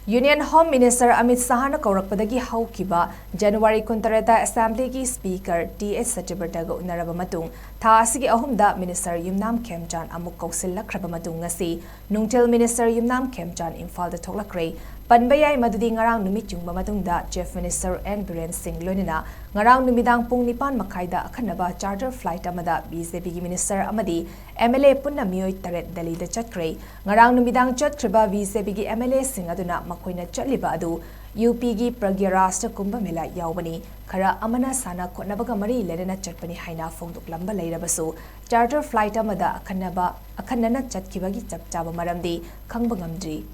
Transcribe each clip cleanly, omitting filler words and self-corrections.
Union Home Minister Amit Sahana Kaurakpadagi Haukiba, January Kuntareta Assembly ki Speaker T.S. Sachibertaga Unaraba Matung, Thasigi Ahumda Minister Yumnam Khemchand Amuk Kousillakhraba Matung Ngasi Nungthil Minister Yumnam Khemchand Imphal Da Thoklakhre, Panbayay Madudi ngarang numit yung Mamatungda Chief Minister N. Biren Singh Lonina, ngarang numidang pung nipan makaida akanaba charter flight amada BJP Minister Amadi, MLA Punna Mioy Taret Delhi da Chatkre, ngarang numidang Chatkriba BJP MLA Singh Aduna Makoina Chaliba Adu, UP gi Pragya Rashtra Kumbha Mela Yaubani, Kara Amana Sana Kotnabaga Mari Lerena Chatpani Haina Fongduk Lamba Leirabasu, charter flight amada akanana Chatkibagi Chapchaba Maramdi, Kangbangamdri.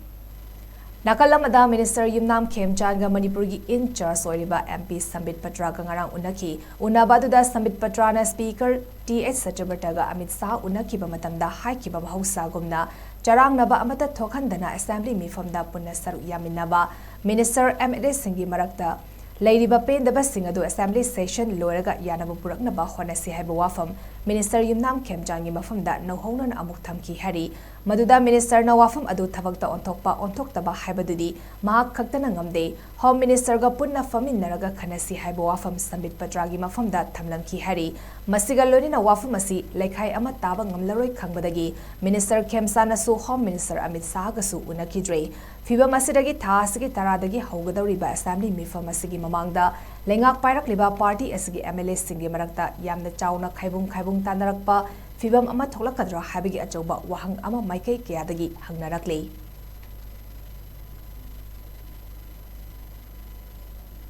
Nakalamada Minister Yumnam Khemchand manipur gi in charge soiriba MP Sambit Patra gangarang unaki unabaduda Sambit Patrana Speaker T.S. Sachibertaga Amit Saha unaki ba matamda haikiba bahausa gumna charang naba amata thokhandana Assembly mifamda punna saru yaminaba Minister M.A. Singhi marakta Lairiba pendaba singadu Assembly session loraga yanaba puraknaba honasi haiba wafam Minister Yumnam Khemchand gi mafamda nauhaunan amuk thamki hari Maduda Minister na wafam adu thabakta ontoktaba haibadudi mahak khaktana ngamde Home Minister ga punna famin naraga khanasi haiba wafam Sambit Patragi mafamda thamlangki hari masiga lorina wafam asi lekhai ama taba ngamlaroi khangbadagi Minister Khemchand asu Home Minister Amit Saha gasu unakidre fiba masidagi thasigi taradagi haugadawriba Assembly mifam asigi mamangda lengak pairakliba party asigi MLA singi marakta yamna chauna khaibung tanarakpa Fibam ama thoklakadra habigi achauba wahang ama maikei kayadagi hangnarakle